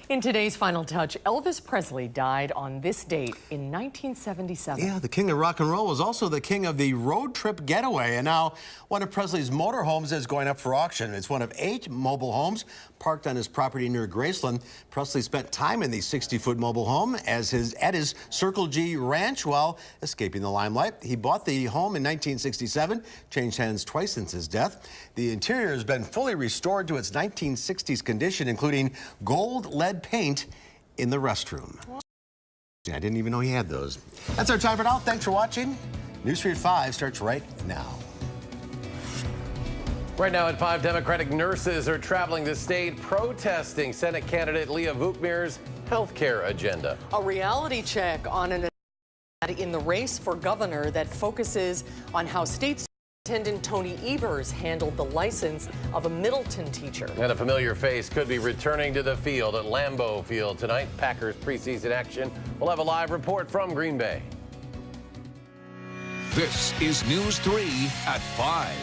In today's Final Touch, Elvis Presley died on this date in 1977. Yeah, the king of rock and roll was also the king of the road trip getaway. And now one of Presley's motorhomes is going up for auction. It's one of 8 mobile homes parked on his property near Graceland. Presley spent time in the 60-foot mobile home at his Circle G ranch while escaping the limelight. He bought the home in 1967, changed hands twice since his death. The interior has been fully restored to its 1960s condition, including gold lead paint in the restroom. I didn't even know he had those. That's our time for now. Thanks for watching. News 3 at 5 starts right now. Right now at 5, Democratic nurses are traveling the state protesting Senate candidate Leah Vukmir's health care agenda. A reality check on an ad in the race for governor that focuses on how state Superintendent Tony Evers handled the license of a Middleton teacher. And a familiar face could be returning to the field at Lambeau Field tonight. Packers preseason action. We'll have a live report from Green Bay. This is News 3 at 5.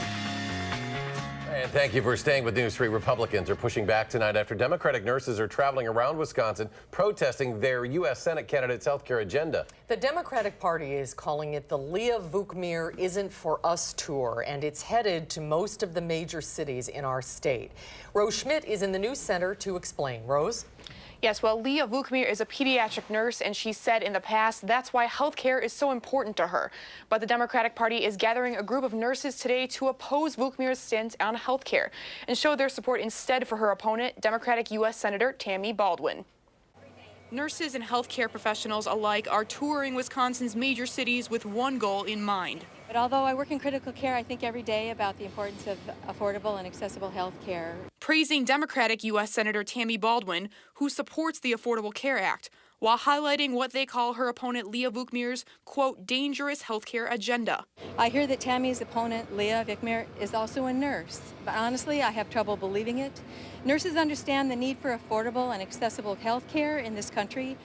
And thank you for staying with News 3. Republicans are pushing back tonight after Democratic nurses are traveling around Wisconsin protesting their U.S. Senate candidate's health care agenda. The Democratic Party is calling it the Leah Vukmir Isn't For Us tour, and it's headed to most of the major cities in our state. Rose Schmidt is in the news center to explain. Rose? Yes, well, Leah Vukmir is a pediatric nurse, and she said in the past that's why health care is so important to her. But the Democratic Party is gathering a group of nurses today to oppose Vukmir's stint on health care and show their support instead for her opponent, Democratic U.S. Senator Tammy Baldwin. Nurses and health care professionals alike are touring Wisconsin's major cities with one goal in mind. But although I work in critical care, I think every day about the importance of affordable and accessible health care. Praising Democratic U.S. Senator Tammy Baldwin, who supports the Affordable Care Act, while highlighting what they call her opponent Leah Vukmir's, quote, dangerous health care agenda. I hear that Tammy's opponent, Leah Vukmir, is also a nurse, but honestly, I have trouble believing it. Nurses understand the need for affordable and accessible health care in this country.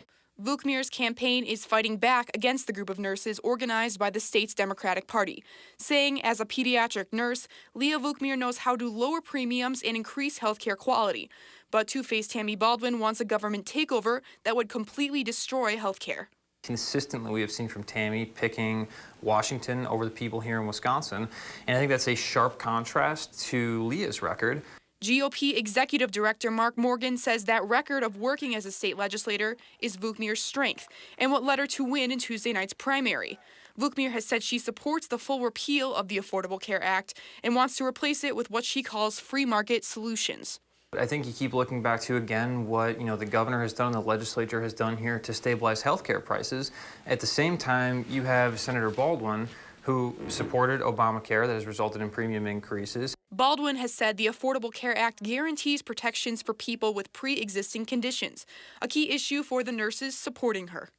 Vukmir's campaign is fighting back against the group of nurses organized by the state's Democratic Party, saying as a pediatric nurse, Leah Vukmir knows how to lower premiums and increase health care quality. But Two-Face Tammy Baldwin wants a government takeover that would completely destroy health care. Consistently, we have seen from Tammy picking Washington over the people here in Wisconsin, and I think that's a sharp contrast to Leah's record. GOP Executive Director Mark Morgan says that record of working as a state legislator is Vukmir's strength and what led her to win in Tuesday night's primary. Vukmir has said she supports the full repeal of the Affordable Care Act and wants to replace it with what she calls free market solutions. I think you keep looking back to, again, what the governor has done, the legislature has done here to stabilize health care prices. At the same time, you have Senator Baldwin, who supported Obamacare that has resulted in premium increases. Baldwin has said the Affordable Care Act guarantees protections for people with pre-existing conditions, a key issue for the nurses supporting her.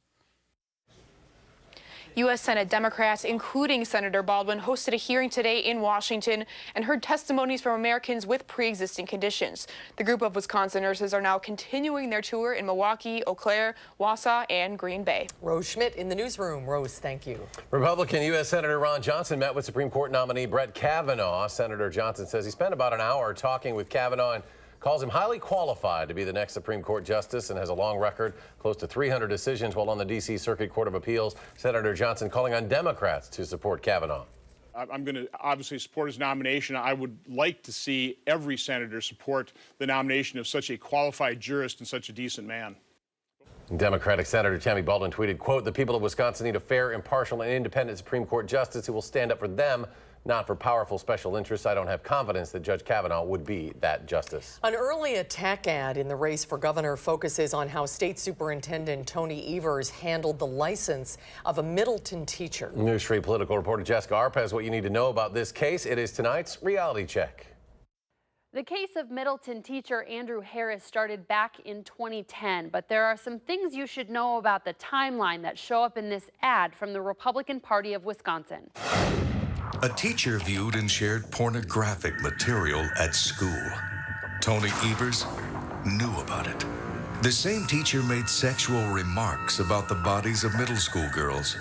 U.S. Senate Democrats, including Senator Baldwin, hosted a hearing today in Washington and heard testimonies from Americans with pre-existing conditions. The group of Wisconsin nurses are now continuing their tour in Milwaukee, Eau Claire, Wausau, and Green Bay. Rose Schmidt in the newsroom. Rose, thank you. Republican U.S. Senator Ron Johnson met with Supreme Court nominee Brett Kavanaugh. Senator Johnson says he spent about an hour talking with Kavanaugh and calls him highly qualified to be the next Supreme Court justice and has a long record, close to 300 decisions while on the D.C. Circuit Court of Appeals. Senator Johnson calling on Democrats to support Kavanaugh. I'm going to obviously support his nomination. I would like to see every senator support the nomination of such a qualified jurist and such a decent man. Democratic Senator Tammy Baldwin tweeted, quote, the people of Wisconsin need a fair, impartial, and independent Supreme Court justice who will stand up for them, not for powerful special interests. I don't have confidence that Judge Kavanaugh would be that justice. An early attack ad in the race for governor focuses on how State Superintendent Tony Evers handled the license of a Middleton teacher. News 3 political reporter Jessica Arpa has what you need to know about this case. It is tonight's reality check. The case of Middleton teacher Andrew Harris started back in 2010, but there are some things you should know about the timeline that show up in this ad from the Republican Party of Wisconsin. A teacher viewed and shared pornographic material at school. Tony Evers knew about it. The same teacher made sexual remarks about the bodies of middle school girls.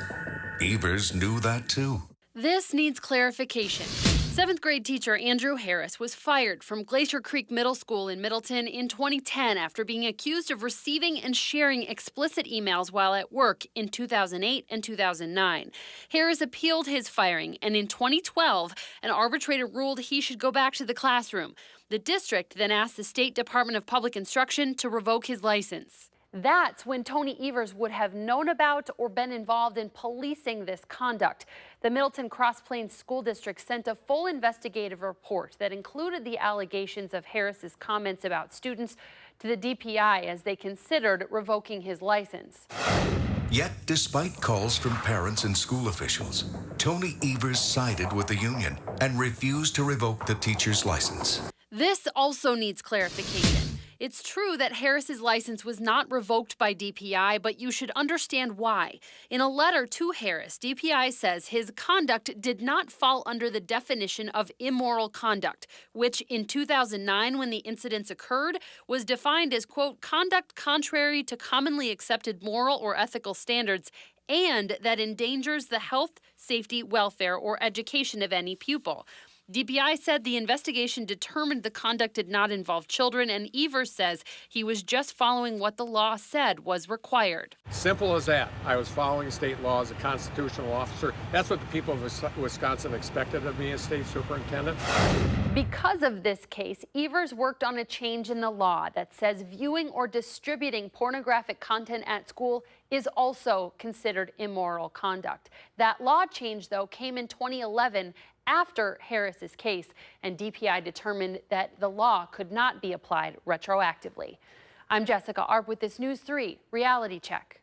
Evers knew that too. This needs clarification. Seventh grade teacher Andrew Harris was fired from Glacier Creek Middle School in Middleton in 2010 after being accused of receiving and sharing explicit emails while at work in 2008 and 2009. Harris appealed his firing, and in 2012, an arbitrator ruled he should go back to the classroom. The district then asked the State Department of Public Instruction to revoke his license. That's when Tony Evers would have known about or been involved in policing this conduct. The Middleton Cross Plains School District sent a full investigative report that included the allegations of Harris's comments about students to the DPI as they considered revoking his license. Yet, despite calls from parents and school officials, Tony Evers sided with the union and refused to revoke the teacher's license. This also needs clarification. It's true that Harris's license was not revoked by DPI, but you should understand why. In a letter to Harris, DPI says his conduct did not fall under the definition of immoral conduct, which in 2009, when the incidents occurred, was defined as, quote, conduct contrary to commonly accepted moral or ethical standards and that endangers the health, safety, welfare, or education of any pupil. DPI said the investigation determined the conduct did not involve children, and Evers says he was just following what the law said was required. Simple as that. I was following state law as a constitutional officer. That's what the people of Wisconsin expected of me as state superintendent. Because of this case, Evers worked on a change in the law that says viewing or distributing pornographic content at school is also considered immoral conduct. That law change, though, came in 2011 after Harris's case, and DPI determined that the law could not be applied retroactively. I'm Jessica Arp with this News 3 Reality Check.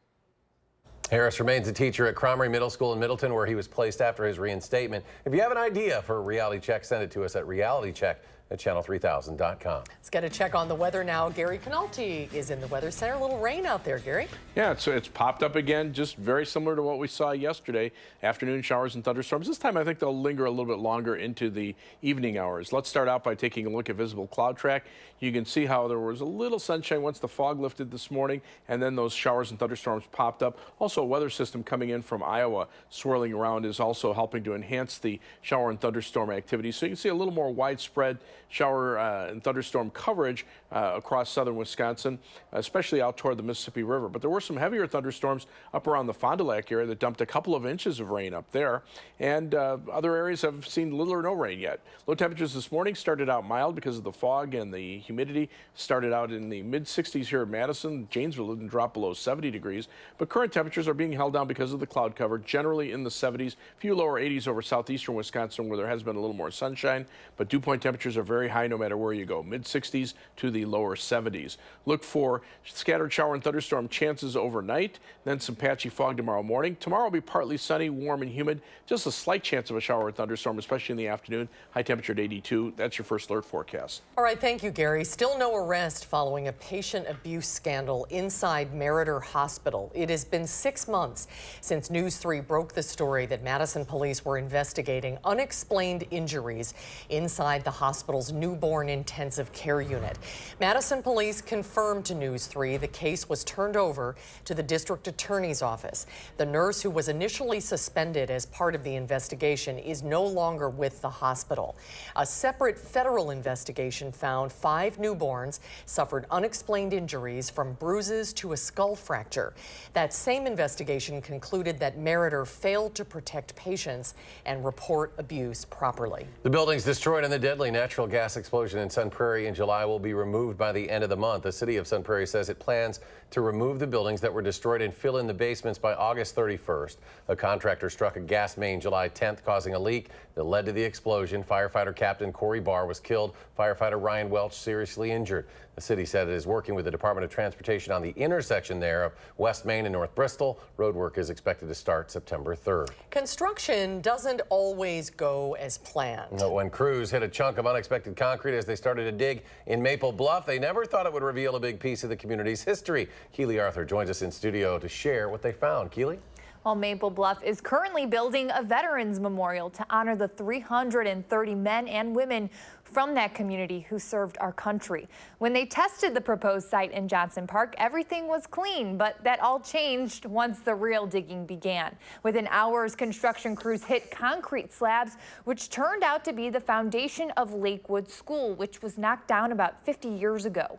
Harris remains a teacher at Cromery Middle School in Middleton, where he was placed after his reinstatement. If you have an idea for a reality check, send it to us at realitycheck@channel3000.com. Let's get a check on the weather now. Gary Canalti is in the Weather Center. A little rain out there, Gary. Yeah, it's popped up again, just very similar to what we saw yesterday. Afternoon showers and thunderstorms. This time I think they'll linger a little bit longer into the evening hours. Let's start out by taking a look at visible cloud track. You can see how there was a little sunshine once the fog lifted this morning, and then those showers and thunderstorms popped up. Also, a weather system coming in from Iowa swirling around is also helping to enhance the shower and thunderstorm activity. So you can see a little more widespread shower and thunderstorm coverage across southern Wisconsin, especially out toward the Mississippi River. But there were some heavier thunderstorms up around the Fond du Lac area that dumped a couple of inches of rain up there. And other areas have seen little or no rain yet. Low temperatures this morning started out mild because of the fog and the humidity. Started out in the mid-60s here at Madison. Janesville didn't drop below 70 degrees. But current temperatures are being held down because of the cloud cover, generally in the 70s. Few lower 80s over southeastern Wisconsin where there has been a little more sunshine. But dew point temperatures are very high no matter where you go, mid-60s to the lower 70s. Look for scattered shower and thunderstorm chances overnight, then some patchy fog tomorrow morning. Tomorrow will be partly sunny, warm, and humid. Just a slight chance of a shower or thunderstorm, especially in the afternoon. High temperature at 82. That's your first alert forecast. All right, thank you, Gary. Still no arrest following a patient abuse scandal inside Meriter Hospital. It has been 6 months since News 3 broke the story that Madison police were investigating unexplained injuries inside the hospital's newborn intensive care unit. Madison police confirmed to News 3 the case was turned over to the district attorney's office. The nurse who was initially suspended as part of the investigation is no longer with the hospital. A separate federal investigation found 5 newborns suffered unexplained injuries from bruises to a skull fracture. That same investigation concluded that Meriter failed to protect patients and report abuse properly. The buildings destroyed in the deadly natural gas explosion in Sun Prairie in July will be removed by the end of the month. The city of Sun Prairie says it plans to remove the buildings that were destroyed and fill in the basements by August 31st. A contractor struck a gas main July 10th, causing a leak that led to the explosion. Firefighter Captain Corey Barr was killed. Firefighter Ryan Welch seriously injured. The city said it is working with the Department of Transportation on the intersection there of West Main and North Bristol. Road work is expected to start September 3rd. Construction doesn't always go as planned. When crews hit a chunk of unexpected concrete as they started to dig in Maple Bluff, they never thought it would reveal a big piece of the community's history. Keely Arthur joins us in studio to share what they found. Keely? While Maple Bluff is currently building a veterans memorial to honor the 330 men and women from that community who served our country. When they tested the proposed site in Johnson Park, everything was clean, but that all changed once the real digging began. Within hours, construction crews hit concrete slabs, which turned out to be the foundation of Lakewood School, which was knocked down about 50 years ago.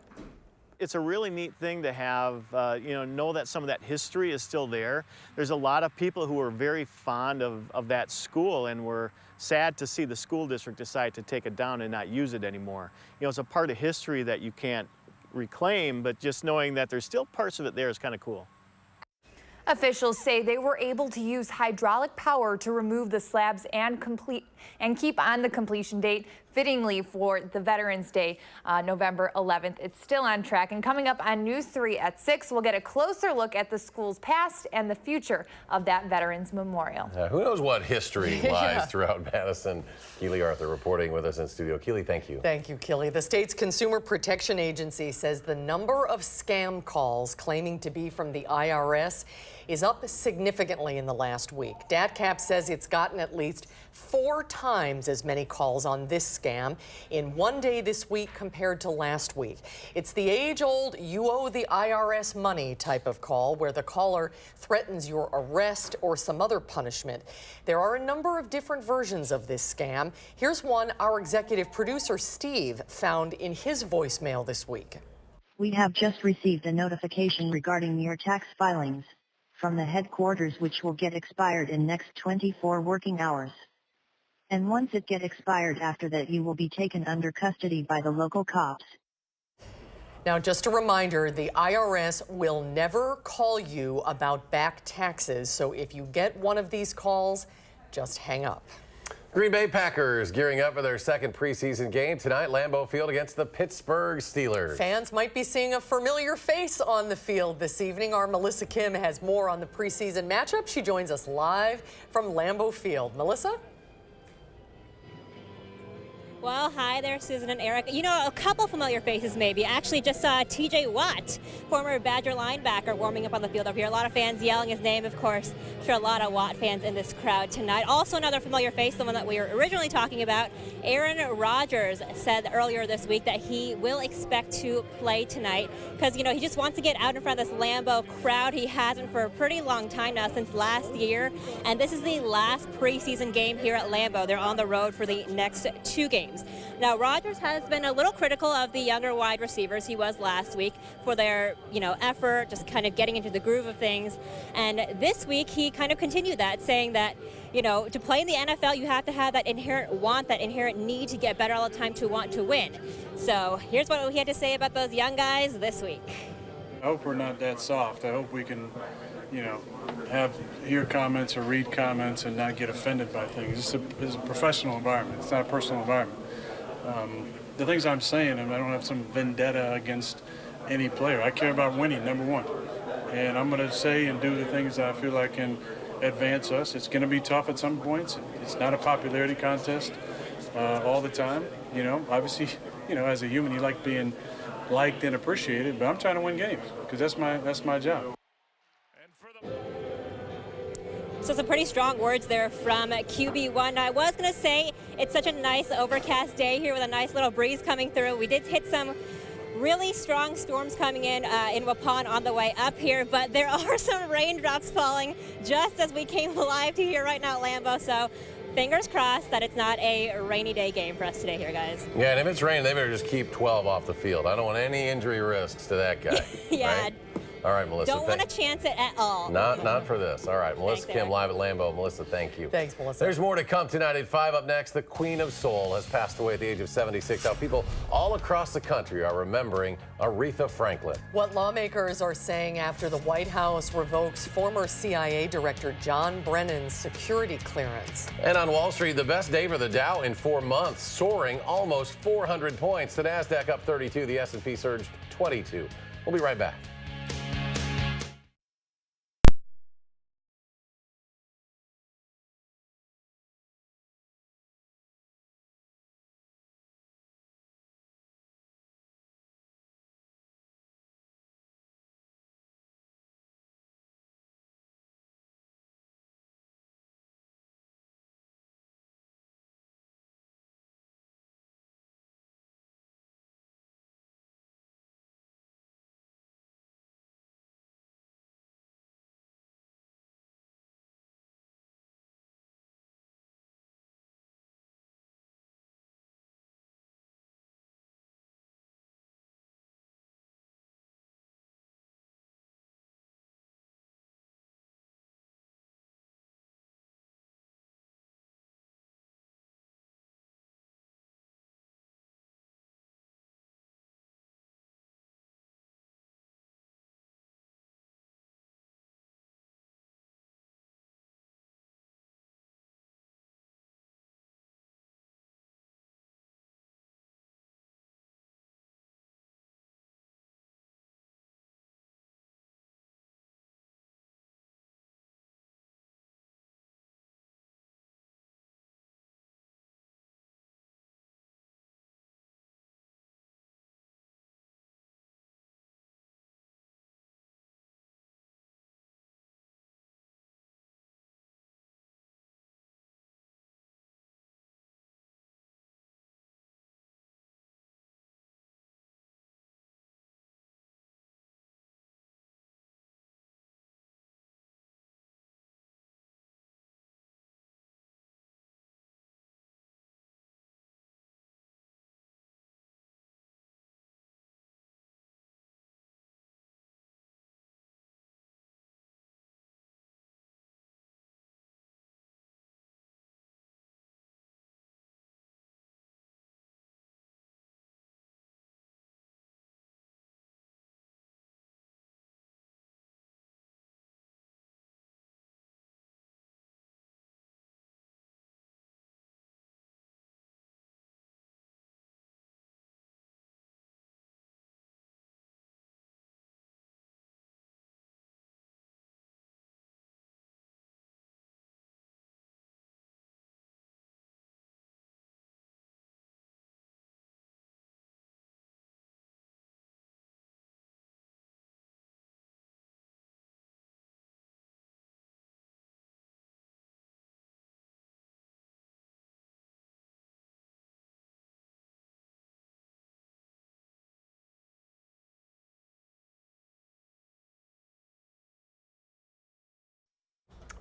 It's a really neat thing to have, know that some of that history is still there. There's a lot of people who are very fond of that school, and were sad to see the school district decide to take it down and not use it anymore. It's a part of history that you can't reclaim, but just knowing that there's still parts of it there is kind of cool. Officials say they were able to use hydraulic power to remove the slabs and keep on the completion date fittingly for the Veterans Day, November 11th. It's still on track. And coming up on News 3 at 6, we'll get a closer look at the school's past and the future of that Veterans Memorial. Who knows what history lies throughout Madison. Keely Arthur reporting with us in studio. Keely, thank you. Thank you, Keely. The state's Consumer Protection Agency says the number of scam calls claiming to be from the IRS is up significantly in the last week. DATCAP says it's gotten at least 4 times as many calls on this scam in one day this week compared to last week. It's the age-old "you owe the IRS money" type of call, where the caller threatens your arrest or some other punishment. There are a number of different versions of this scam. Here's one our executive producer Steve found in his voicemail this week. We have just received a notification regarding your tax filings from the headquarters, which will get expired in next 24 working hours. And once it get expired, after that you will be taken under custody by the local cops. Now, just a reminder, the IRS will never call you about back taxes, so if you get one of these calls, just hang up. Green Bay Packers gearing up for their second preseason game tonight, Lambeau Field against the Pittsburgh Steelers. Fans might be seeing a familiar face on the field this evening. Our Melissa Kim has more on the preseason matchup. She joins us live from Lambeau Field. Melissa? Well, hi there, Susan and Eric. A couple familiar faces maybe. Actually, just saw TJ Watt, former Badger linebacker, warming up on the field up here. A lot of fans yelling his name, of course. I'm sure a lot of Watt fans in this crowd tonight. Also, another familiar face, the one that we were originally talking about, Aaron Rodgers, said earlier this week that he will expect to play tonight because, he just wants to get out in front of this Lambeau crowd. He hasn't for a pretty long time now, since last year. And this is the last preseason game here at Lambeau. They're on the road for the next 2 games. Now, Rodgers has been a little critical of the younger wide receivers. He was last week for their, effort, just kind of getting into the groove of things. And this week, he kind of continued that, saying that, to play in the NFL, you have to have that inherent want, that inherent need to get better all the time to want to win. So here's what he had to say about those young guys this week. I hope we're not that soft. I hope we can, hear comments or read comments and not get offended by things. It's a professional environment. It's not a personal environment. The things I'm saying, and I don't have some vendetta against any player. I care about winning, number one. And I'm going to say and do the things that I feel like can advance us. It's going to be tough at some points. It's not a popularity contest all the time. Obviously, as a human, you like being liked and appreciated, but I'm trying to win games because that's my job. So some pretty strong words there from QB1. I was going to say it's such a nice overcast day here with a nice little breeze coming through. We did hit some really strong storms coming in Waupun on the way up here, but there are some raindrops falling just as we came live to here right now at Lambeau. So fingers crossed that it's not a rainy day game for us today here, guys. Yeah, and if it's raining, they better just keep 12 off the field. I don't want any injury risks to that guy. Yeah. Right? All right, Melissa. Don't want to chance it at all. Not for this. All right, Melissa Thanks, Kim Eric. live at Lambeau. Melissa, thank you. Thanks, Melissa. There's more to come tonight at 5. Up next, the Queen of Soul has passed away at the age of 76. How people all across the country are remembering Aretha Franklin. What lawmakers are saying after the White House revokes former CIA Director John Brennan's security clearance. And on Wall Street, the best day for the Dow in 4 months, soaring almost 400 points. The Nasdaq up 32, the S&P surged 22. We'll be right back.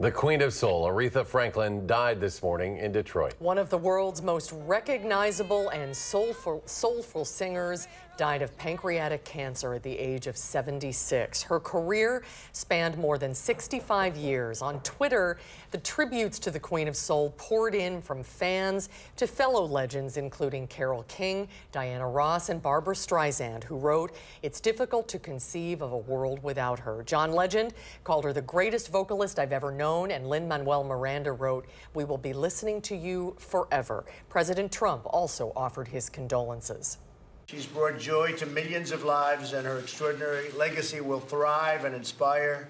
The Queen of Soul, Aretha Franklin, died this morning in Detroit. One of the world's most recognizable and soulful singers died of pancreatic cancer at the age of 76. Her career spanned more than 65 years. On Twitter, the tributes to the Queen of Soul poured in from fans to fellow legends, including Carole King, Diana Ross, and Barbra Streisand, who wrote, "It's difficult to conceive of a world without her." John Legend called her the greatest vocalist I've ever known, and Lin-Manuel Miranda wrote, "We will be listening to you forever." President Trump also offered his condolences. She's brought joy to millions of lives, and her extraordinary legacy will thrive and inspire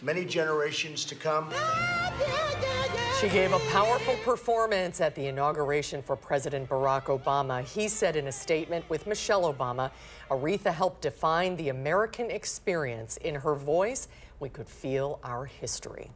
many generations to come. She gave a powerful performance at the inauguration for President Barack Obama. He said in a statement with Michelle Obama, "Aretha helped define the American experience. In her voice, we could feel our history."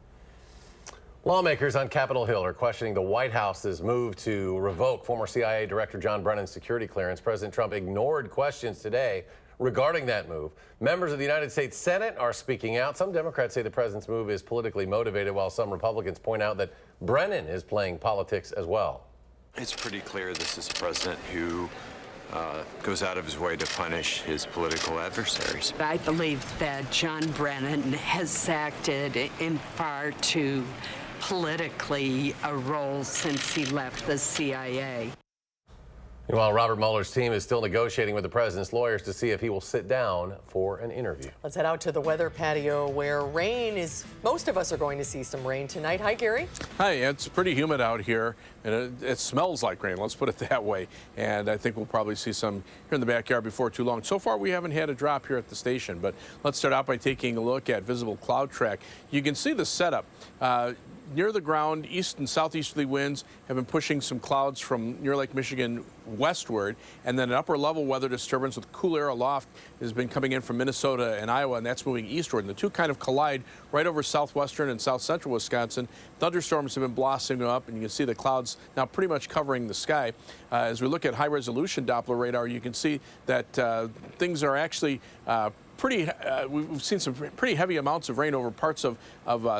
Lawmakers on Capitol Hill are questioning the White House's move to revoke former CIA Director John Brennan's security clearance. President Trump ignored questions today regarding that move. Members of the United States Senate are speaking out. Some Democrats say the president's move is politically motivated, while some Republicans point out that Brennan is playing politics as well. It's pretty clear this is a president who goes out of his way to punish his political adversaries. I believe that John Brennan has acted in far too politically a role since he left the CIA. Meanwhile, Robert Mueller's team is still negotiating with the president's lawyers to see if he will sit down for an interview. Let's head out to the weather patio where most of us are going to see some rain tonight. Hi, Gary. Hi, it's pretty humid out here, and it smells like rain, let's put it that way. And I think we'll probably see some here in the backyard before too long. So far, we haven't had a drop here at the station, but let's start out by taking a look at visible cloud track. You can see the setup. Near the ground, east and southeasterly winds have been pushing some clouds from near Lake Michigan westward, and then an upper level weather disturbance with cool air aloft has been coming in from Minnesota and Iowa, and that's moving eastward. And the two kind of collide right over southwestern and south central Wisconsin. Thunderstorms have been blossoming up, and you can see the clouds now pretty much covering the sky. As we look at high resolution Doppler radar, you can see that things are actually we've seen some pretty heavy amounts of rain over parts of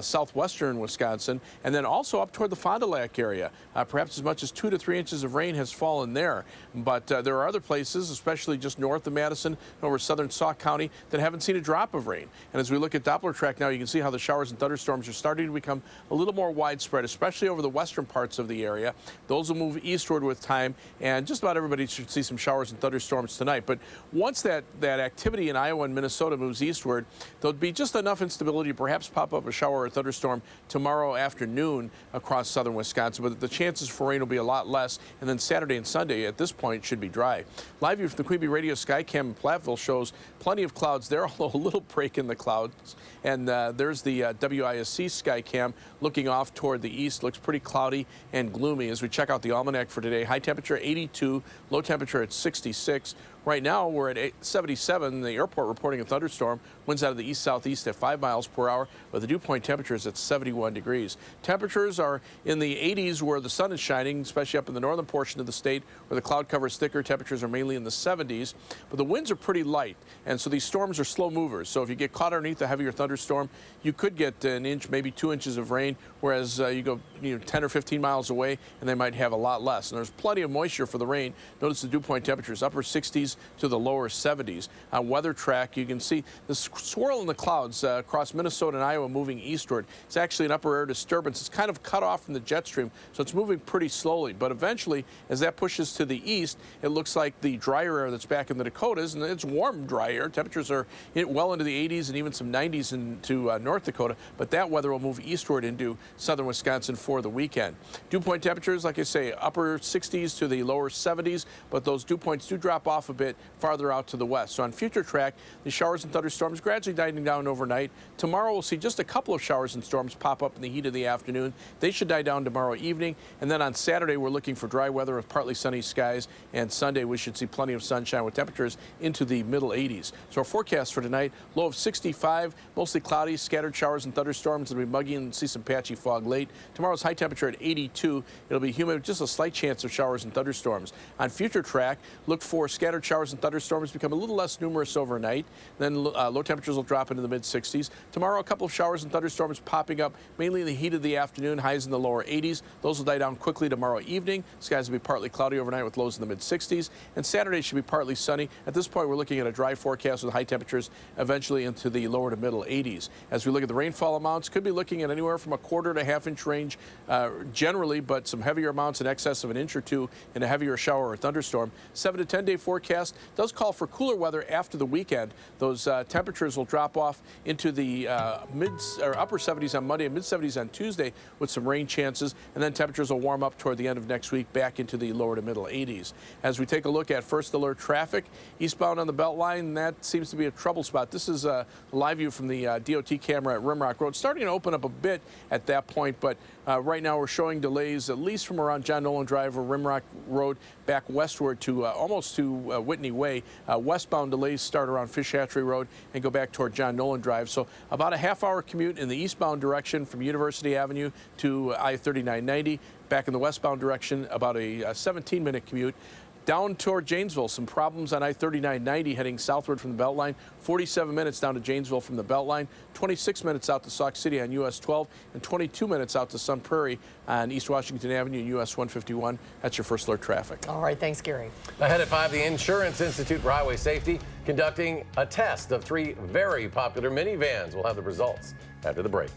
southwestern Wisconsin, and then also up toward the Fond du Lac area. Perhaps as much as 2 to 3 inches of rain has fallen there. But there are other places, especially just north of Madison, over southern Sauk County, that haven't seen a drop of rain. And as we look at Doppler track now, you can see how the showers and thunderstorms are starting to become a little more widespread, especially over the western parts of the area. Those will move eastward with time, and just about everybody should see some showers and thunderstorms tonight. But once that activity in Iowa and Minnesota moves eastward, there'll be just enough instability to perhaps pop up a shower or thunderstorm tomorrow afternoon across southern Wisconsin, but the chances for rain will be a lot less, and then Saturday and Sunday at this point should be dry. Live view from the Queen Bee Radio Skycam in Platteville shows plenty of clouds there, although a little break in the clouds. And there's the WISC Skycam looking off toward the east. Looks pretty cloudy and gloomy as we check out the almanac for today. High temperature 82, low temperature at 66. Right now, we're at 77. The airport reporting a thunderstorm. Winds out of the east-southeast at 5 miles per hour, but the dew point temperature is at 71 degrees. Temperatures are in the 80s where the sun is shining, especially up in the northern portion of the state where the cloud cover is thicker. Temperatures are mainly in the 70s, but the winds are pretty light, and so these storms are slow movers. So if you get caught underneath a heavier thunderstorm, you could get an inch, maybe 2 inches of rain, whereas you go 10 or 15 miles away, and they might have a lot less. And there's plenty of moisture for the rain. Notice the dew point temperatures, upper 60s to the lower 70s. On weather track, you can see the swirl in the clouds across Minnesota and Iowa moving eastward. It's actually an upper air disturbance. It's kind of cut off from the jet stream, so it's moving pretty slowly. But eventually, as that pushes to the east, it looks like the drier air that's back in the Dakotas, and it's warm, dry air. Temperatures are well into the 80s and even some 90s into North Dakota, but that weather will move eastward into southern Wisconsin for the weekend. Dew point temperatures, like I say, upper 60s to the lower 70s, but those dew points do drop off a bit farther out to the west. So on future track, the showers and thunderstorms gradually dying down overnight. Tomorrow we'll see just a couple of showers and storms pop up in the heat of the afternoon. They should die down tomorrow evening. And then on Saturday, we're looking for dry weather with partly sunny skies. And Sunday, we should see plenty of sunshine with temperatures into the middle 80s. So our forecast for tonight, low of 65, mostly cloudy, scattered showers and thunderstorms. It'll be muggy and see some patchy fog late. Tomorrow's high temperature at 82. It'll be humid, just a slight chance of showers and thunderstorms. On future track, look for scattered showers and thunderstorms become a little less numerous overnight. Then low temperatures will drop into the mid-60s. Tomorrow, a couple of showers and thunderstorms popping up, mainly in the heat of the afternoon, highs in the lower 80s. Those will die down quickly tomorrow evening. Skies will be partly cloudy overnight with lows in the mid-60s. And Saturday should be partly sunny. At this point, we're looking at a dry forecast with high temperatures eventually into the lower to middle 80s. As we look at the rainfall amounts, could be looking at anywhere from a quarter to half-inch range generally, but some heavier amounts in excess of an inch or two in a heavier shower or thunderstorm. 7 to 10 day forecast does call for cooler weather after the weekend. Those temperatures will drop off into the upper 70s on Monday and mid 70s on Tuesday with some rain chances, and then temperatures will warm up toward the end of next week back into the lower to middle 80s. As we take a look at first alert traffic, eastbound on the Beltline, that seems to be a trouble spot. This is a live view from the DOT camera at Rimrock Road, starting to open up a bit at that point, but right now we're showing delays at least from around John Nolan Drive or Rimrock Road back westward to almost to Whitney Way. Westbound delays start around Fish Hatchery Road and go back toward John Nolan Drive. So about a half-hour commute in the eastbound direction from University Avenue to I-3990. Back in the westbound direction, about a 17-minute commute. Down toward Janesville, some problems on I-3990 heading southward from the Beltline. 47 minutes down to Janesville from the Beltline, 26 minutes out to Sauk City on US 12, and 22 minutes out to Sun Prairie on East Washington Avenue and US 151. That's your first alert traffic. All right, thanks, Gary. Ahead at 5, the Insurance Institute for Highway Safety conducting a test of 3 very popular minivans. We'll have the results after the break.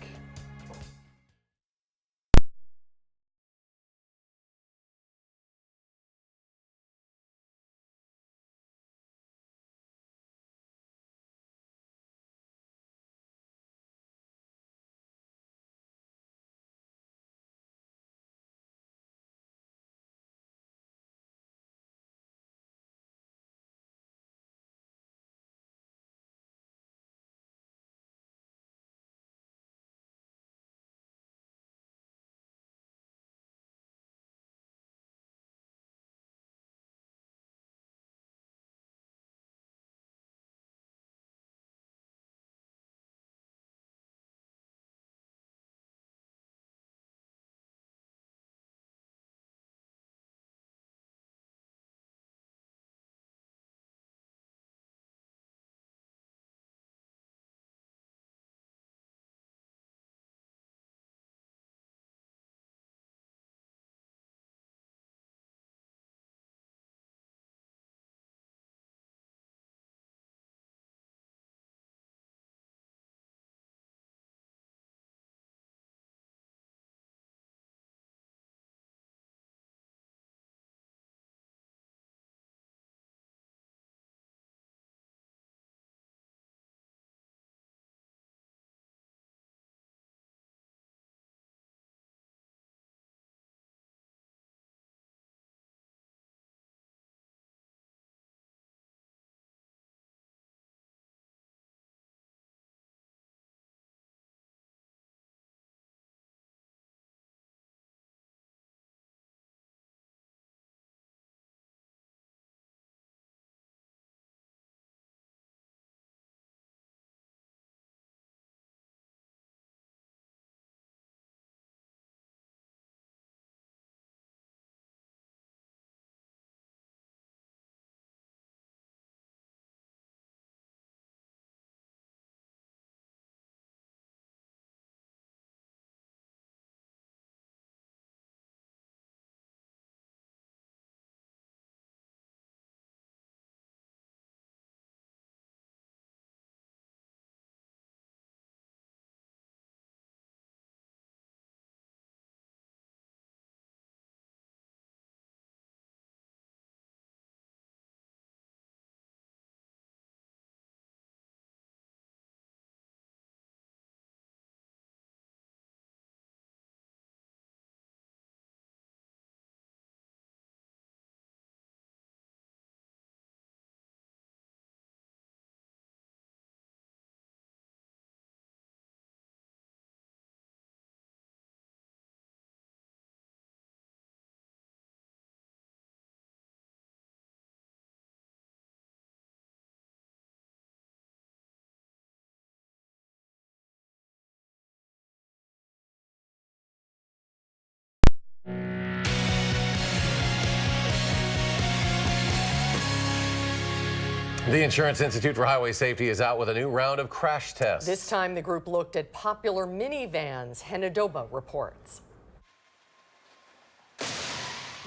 The Insurance Institute for Highway Safety is out with a new round of crash tests. This time the group looked at popular minivans. Henadoba reports.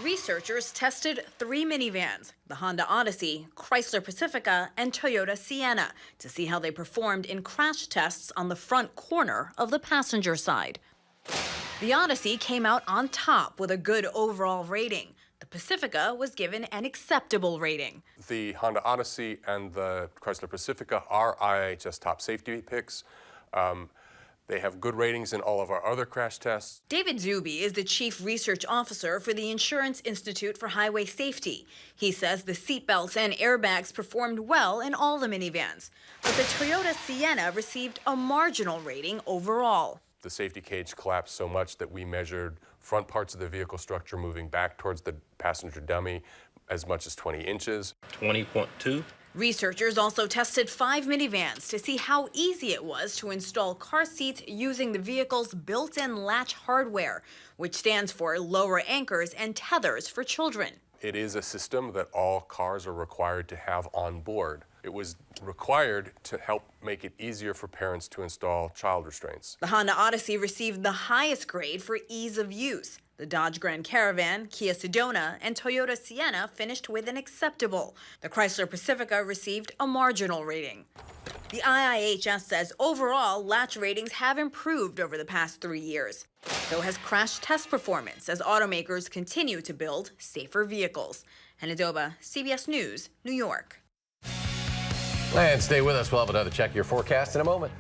Researchers tested 3 minivans, the Honda Odyssey, Chrysler Pacifica, and Toyota Sienna, to see how they performed in crash tests on the front corner of the passenger side. The Odyssey came out on top with a good overall rating. The Pacifica was given an acceptable rating. The Honda Odyssey and the Chrysler Pacifica are IIHS top safety picks. They have good ratings in all of our other crash tests. David Zuby is the Chief Research Officer for the Insurance Institute for Highway Safety. He says the seatbelts and airbags performed well in all the minivans, but the Toyota Sienna received a marginal rating overall. The safety cage collapsed so much that we measured front parts of the vehicle structure moving back towards the passenger dummy as much as 20 inches. 20.2. Researchers also tested 5 minivans to see how easy it was to install car seats using the vehicle's built-in latch hardware, which stands for lower anchors and tethers for children. It is a system that all cars are required to have on board. It was required to help make it easier for parents to install child restraints. The Honda Odyssey received the highest grade for ease of use. The Dodge Grand Caravan, Kia Sedona, and Toyota Sienna finished with an acceptable. The Chrysler Pacifica received a marginal rating. The IIHS says overall, latch ratings have improved over the past 3 years. So has crash test performance as automakers continue to build safer vehicles. Henadoba, CBS News, New York. And stay with us. We'll have another Check Your Forecast in a moment.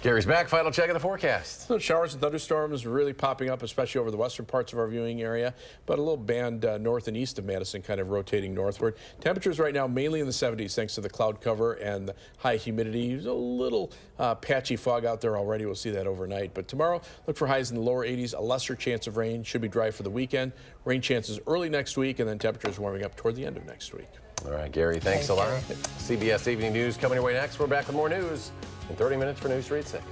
Gary's back. Final check of the forecast. So showers and thunderstorms really popping up, especially over the western parts of our viewing area, but a little band north and east of Madison kind of rotating northward. Temperatures right now mainly in the 70s thanks to the cloud cover and the high humidity. There's a little patchy fog out there already. We'll see that overnight. But tomorrow, look for highs in the lower 80s, a lesser chance of rain. Should be dry for the weekend. Rain chances early next week, and then temperatures warming up toward the end of next week. All right, Gary, thanks a lot. CBS Evening News coming your way next. We're back with more news in 30 minutes for News 3 at 6.